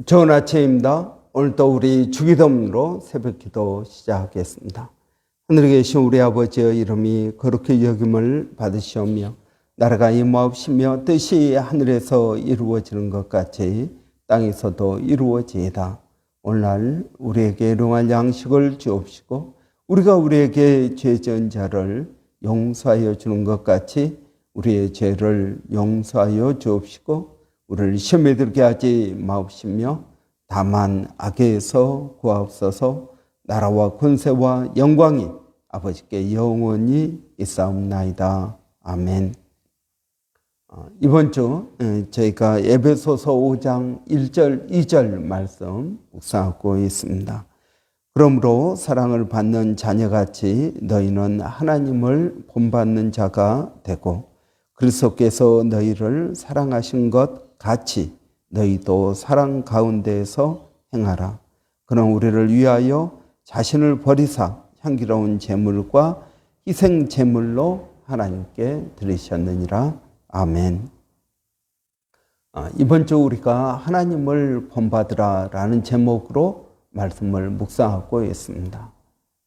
좋은 아침입니다. 오늘도 우리 주기도문으로 새벽기도 시작하겠습니다. 하늘에 계신 우리 아버지의 이름이 거룩히 여김을 받으시오며 나라가 임하옵시며 뜻이 하늘에서 이루어지는 것 같이 땅에서도 이루어지이다. 오늘날 우리에게 일용할 양식을 주옵시고 우리가 우리에게 죄 지은 자를 용서하여 주는 것 같이 우리의 죄를 용서하여 주옵시고 우리를 시험에 들게 하지 마옵시며 다만 악에서 구하옵소서. 나라와 권세와 영광이 아버지께 영원히 있사옵나이다. 아멘. 이번 주 저희가 에베소서 5장 1절 2절 말씀 묵상하고 있습니다. 그러므로 사랑을 받는 자녀같이 너희는 하나님을 본받는 자가 되고 그리스도께서 너희를 사랑하신 것 같이 너희도 사랑 가운데에서 행하라. 그는 우리를 위하여 자신을 버리사 향기로운 제물과 희생 제물로 하나님께 드리셨느니라. 아멘. 이번 주 우리가 하나님을 본받으라라는 제목으로 말씀을 묵상하고 있습니다.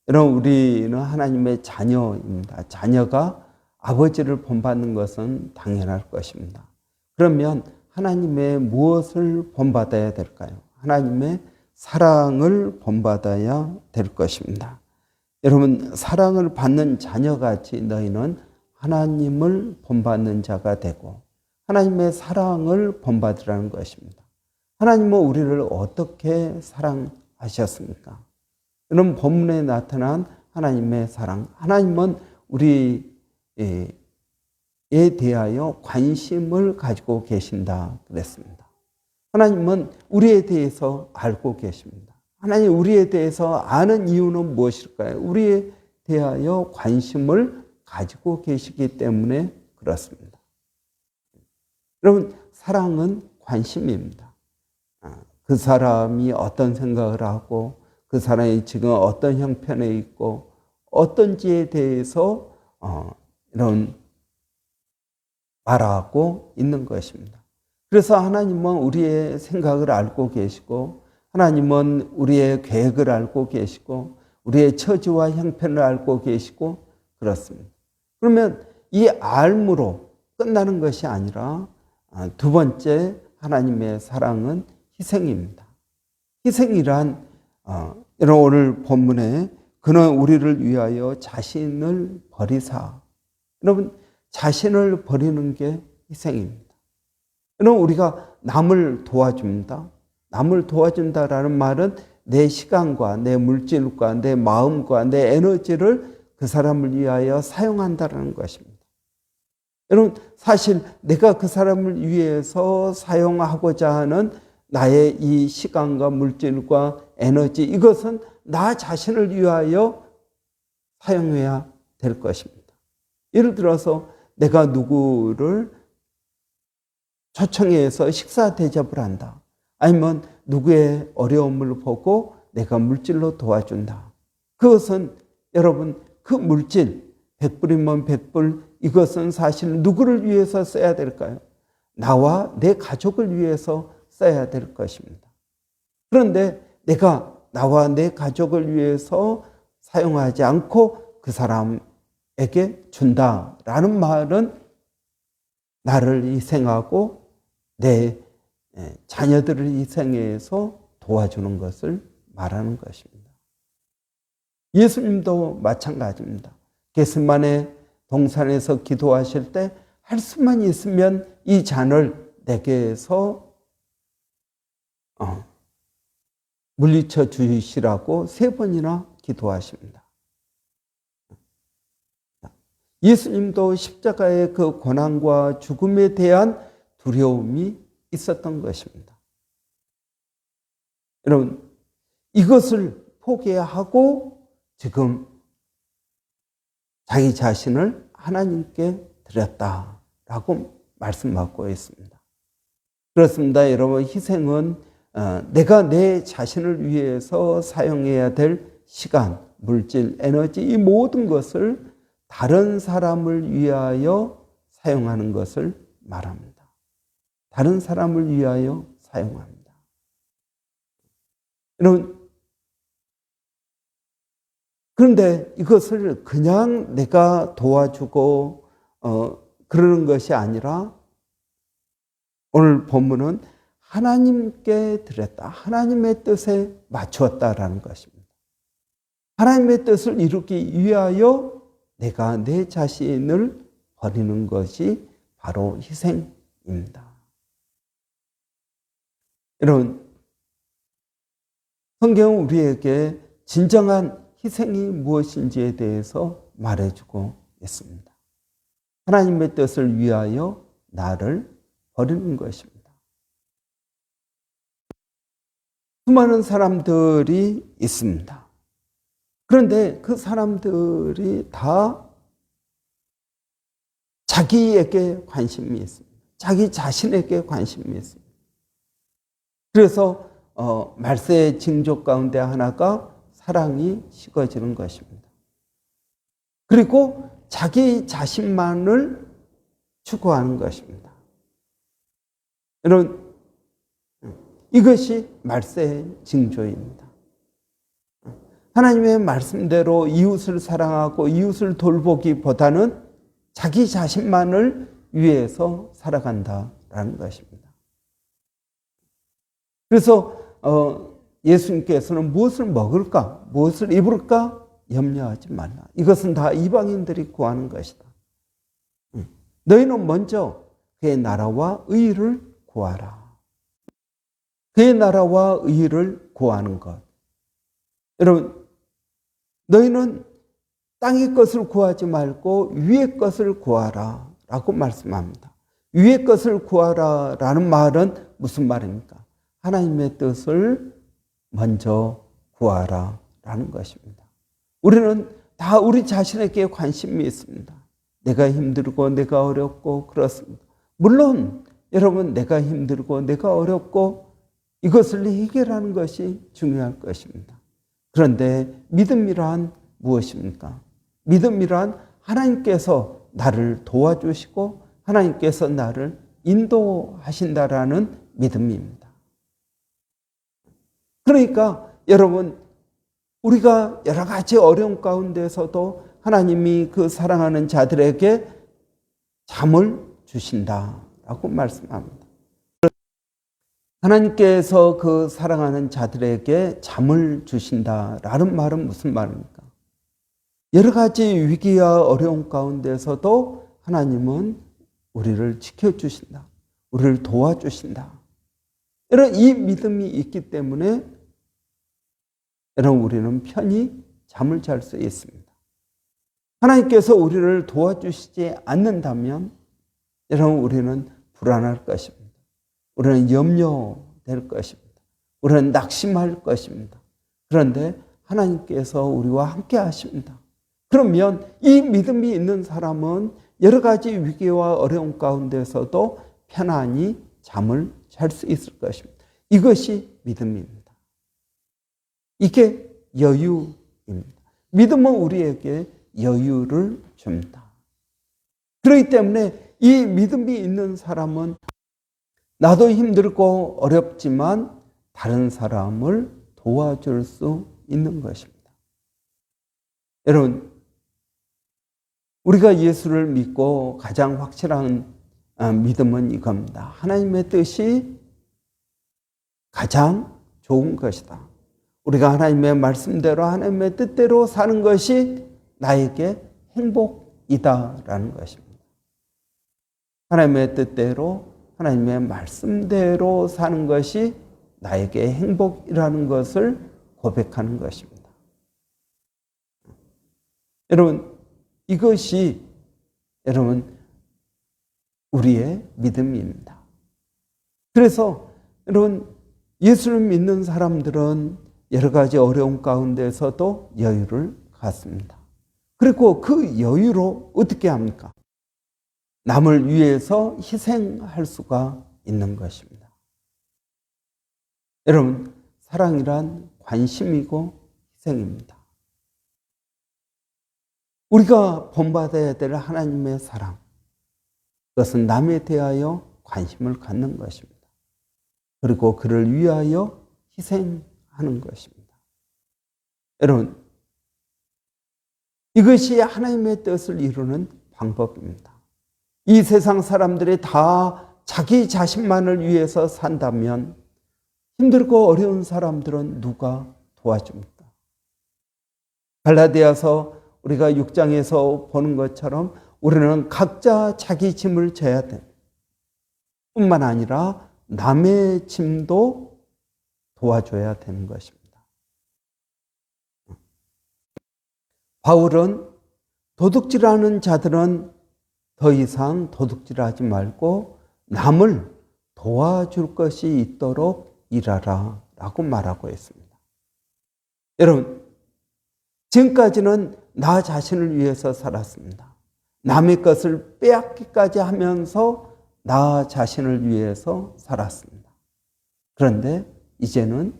여러분, 우리는 하나님의 자녀입니다. 자녀가 아버지를 본받는 것은 당연할 것입니다. 그러면 하나님의 무엇을 본받아야 될까요? 하나님의 사랑을 본받아야 될 것입니다. 여러분, 사랑을 받는 자녀같이 너희는 하나님을 본받는 자가 되고 하나님의 사랑을 본받으라는 것입니다. 하나님은 우리를 어떻게 사랑하셨습니까? 이런 본문에 나타난 하나님의 사랑, 하나님은 우리에 대하여 관심을 가지고 계신다 그랬습니다. 하나님은 우리에 대해서 알고 계십니다. 하나님 우리에 대해서 아는 이유는 무엇일까요? 우리에 대하여 관심을 가지고 계시기 때문에 그렇습니다. 여러분, 사랑은 관심입니다. 그 사람이 어떤 생각을 하고 그 사람이 지금 어떤 형편에 있고 어떤지에 대해서 이런 말하고 있는 것입니다. 그래서 하나님은 우리의 생각을 알고 계시고 하나님은 우리의 계획을 알고 계시고 우리의 처지와 형편을 알고 계시고 그렇습니다. 그러면 이 알므로 끝나는 것이 아니라 두 번째 하나님의 사랑은 희생입니다. 희생이란 여러분 오늘 본문에 그는 우리를 위하여 자신을 버리사. 여러분 자신을 버리는 게 희생입니다. 여러분 우리가 남을 도와줍니다. 남을 도와준다라는 말은 내 시간과 내 물질과 내 마음과 내 에너지를 그 사람을 위하여 사용한다라는 것입니다. 여러분 사실 내가 그 사람을 위해서 사용하고자 하는 나의 이 시간과 물질과 에너지 이것은 나 자신을 위하여 사용해야 될 것입니다. 예를 들어서 내가 누구를 초청해서 식사 대접을 한다. 아니면 누구의 어려움을 보고 내가 물질로 도와준다. 그것은 여러분 그 물질 100불이면 100불 이것은 사실 누구를 위해서 써야 될까요? 나와 내 가족을 위해서 써야 될 것입니다. 그런데 내가 나와 내 가족을 위해서 사용하지 않고 그 사람에게 준다라는 말은 나를 희생하고 내 자녀들을 희생해서 도와주는 것을 말하는 것입니다. 예수님도 마찬가지입니다. 겟세마네 동산에서 기도하실 때 할 수만 있으면 이 잔을 내게서 물리쳐 주시라고 3번이나 기도하십니다. 예수님도 십자가의 그 고난과 죽음에 대한 두려움이 있었던 것입니다. 여러분, 이것을 포기하고 지금 자기 자신을 하나님께 드렸다라고 말씀하고 있습니다. 그렇습니다. 여러분, 희생은 내가 내 자신을 위해서 사용해야 될 시간, 물질, 에너지 이 모든 것을 다른 사람을 위하여 사용하는 것을 말합니다. 다른 사람을 위하여 사용합니다. 여러분, 그런데 이것을 그냥 내가 도와주고 그러는 것이 아니라 오늘 본문은 하나님께 드렸다. 하나님의 뜻에 맞추었다라는 것입니다. 하나님의 뜻을 이루기 위하여 내가 내 자신을 버리는 것이 바로 희생입니다. 여러분, 성경은 우리에게 진정한 희생이 무엇인지에 대해서 말해주고 있습니다. 하나님의 뜻을 위하여 나를 버리는 것입니다. 수많은 사람들이 있습니다. 그런데 그 사람들이 다 자기에게 관심이 있습니다. 자기 자신에게 관심이 있습니다. 그래서 말세의 징조 가운데 하나가 사랑이 식어지는 것입니다. 그리고 자기 자신만을 추구하는 것입니다. 여러분, 이것이 말세의 징조입니다. 하나님의 말씀대로 이웃을 사랑하고 이웃을 돌보기보다는 자기 자신만을 위해서 살아간다라는 것입니다. 그래서 예수님께서는 무엇을 먹을까, 무엇을 입을까 염려하지 말라. 이것은 다 이방인들이 구하는 것이다. 너희는 먼저 그의 나라와 의를 구하라. 그의 나라와 의를 구하는 것. 여러분, 너희는 땅의 것을 구하지 말고 위의 것을 구하라 라고 말씀합니다. 위의 것을 구하라 라는 말은 무슨 말입니까? 하나님의 뜻을 먼저 구하라 라는 것입니다. 우리는 다 우리 자신에게 관심이 있습니다. 내가 힘들고 내가 어렵고 그렇습니다. 물론 여러분, 내가 힘들고 내가 어렵고 이것을 해결하는 것이 중요할 것입니다. 그런데 믿음이란 무엇입니까? 믿음이란 하나님께서 나를 도와주시고 하나님께서 나를 인도하신다라는 믿음입니다. 그러니까 여러분, 우리가 여러 가지 어려움 가운데서도 하나님이 그 사랑하는 자들에게 잠을 주신다라고 말씀합니다. 하나님께서 그 사랑하는 자들에게 잠을 주신다라는 말은 무슨 말입니까? 여러 가지 위기와 어려움 가운데서도 하나님은 우리를 지켜주신다. 우리를 도와주신다. 이런 이 믿음이 있기 때문에 여러분, 우리는 편히 잠을 잘 수 있습니다. 하나님께서 우리를 도와주시지 않는다면 여러분, 우리는 불안할 것입니다. 우리는 염려될 것입니다. 우리는 낙심할 것입니다. 그런데 하나님께서 우리와 함께 하십니다. 그러면 이 믿음이 있는 사람은 여러 가지 위기와 어려움 가운데서도 편안히 잠을 잘 수 있을 것입니다. 이것이 믿음입니다. 이게 여유입니다. 믿음은 우리에게 여유를 줍니다. 그렇기 때문에 이 믿음이 있는 사람은 나도 힘들고 어렵지만 다른 사람을 도와줄 수 있는 것입니다. 여러분, 우리가 예수를 믿고 가장 확실한 믿음은 이겁니다. 하나님의 뜻이 가장 좋은 것이다. 우리가 하나님의 말씀대로 하나님의 뜻대로 사는 것이 나에게 행복이다라는 것입니다. 하나님의 뜻대로 하나님의 말씀대로 사는 것이 나에게 행복이라는 것을 고백하는 것입니다. 여러분, 이것이 여러분 우리의 믿음입니다. 그래서 여러분, 예수를 믿는 사람들은 여러 가지 어려움 가운데서도 여유를 갖습니다. 그리고 그 여유로 어떻게 합니까? 남을 위해서 희생할 수가 있는 것입니다. 여러분, 사랑이란 관심이고 희생입니다. 우리가 본받아야 될 하나님의 사랑, 그것은 남에 대하여 관심을 갖는 것입니다. 그리고 그를 위하여 희생하는 하는 것입니다. 여러분, 이것이 하나님의 뜻을 이루는 방법입니다. 이 세상 사람들이 다 자기 자신만을 위해서 산다면 힘들고 어려운 사람들은 누가 도와줍니까? 갈라디아서 우리가 6장에서 보는 것처럼 우리는 각자 자기 짐을 져야 돼. 뿐만 아니라 남의 짐도 도와줘야 되는 것입니다. 바울은 도둑질하는 자들은 더 이상 도둑질하지 말고 남을 도와줄 것이 있도록 일하라 라고 말하고 있습니다. 여러분, 지금까지는 나 자신을 위해서 살았습니다. 남의 것을 빼앗기까지 하면서 나 자신을 위해서 살았습니다. 그런데 이제는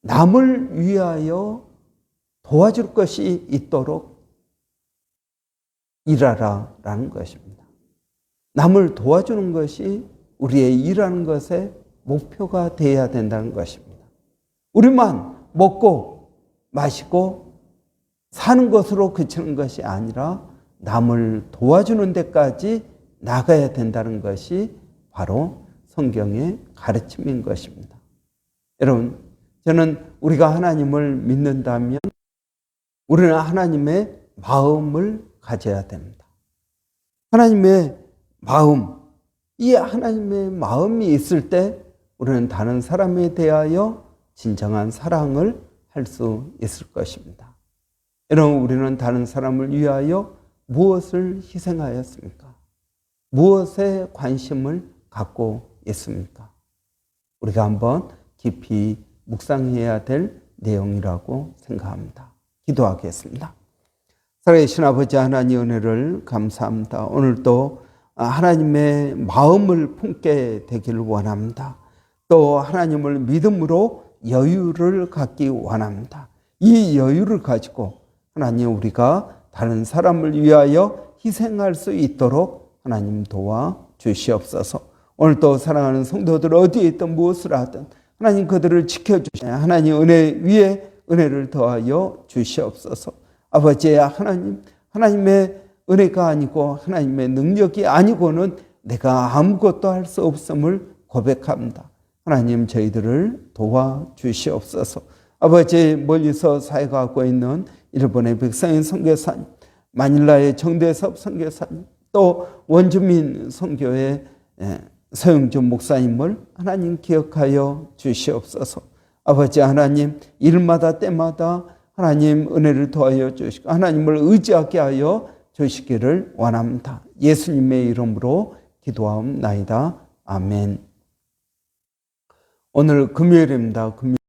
남을 위하여 도와줄 것이 있도록 일하라 라는 것입니다. 남을 도와주는 것이 우리의 일하는 것의 목표가 되어야 된다는 것입니다. 우리만 먹고 마시고 사는 것으로 그치는 것이 아니라 남을 도와주는 데까지 나가야 된다는 것이 바로 성경의 가르침인 것입니다. 여러분, 저는 우리가 하나님을 믿는다면 우리는 하나님의 마음을 가져야 됩니다. 하나님의 마음, 이 하나님의 마음이 있을 때 우리는 다른 사람에 대하여 진정한 사랑을 할 수 있을 것입니다. 여러분, 우리는 다른 사람을 위하여 무엇을 희생하였습니까? 무엇에 관심을 갖고 있습니까? 우리가 한번 깊이 묵상해야 될 내용이라고 생각합니다. 기도하겠습니다. 살아계신 아버지 하나님, 은혜를 감사합니다. 오늘도 하나님의 마음을 품게 되기를 원합니다. 또 하나님을 믿음으로 여유를 갖기 원합니다. 이 여유를 가지고 하나님, 우리가 다른 사람을 위하여 희생할 수 있도록 하나님 도와주시옵소서. 오늘도 사랑하는 성도들 어디에 있든 무엇을 하든 하나님 그들을 지켜주시옵소서. 하나님 은혜 위에 은혜를 더하여 주시옵소서. 아버지의 하나님, 하나님의 은혜가 아니고 하나님의 능력이 아니고는 내가 아무것도 할 수 없음을 고백합니다. 하나님, 저희들을 도와주시옵소서. 아버지, 멀리서 사역하고 있는 일본의 백성인 선교사님, 마닐라의 정대섭 선교사님, 또 원주민 선교의 서영준 목사님을 하나님 기억하여 주시옵소서. 아버지 하나님, 일마다 때마다 하나님 은혜를 더하여 주시고 하나님을 의지하게 하여 주시기를 원합니다. 예수님의 이름으로 기도하옵나이다. 아멘. 오늘 금요일입니다.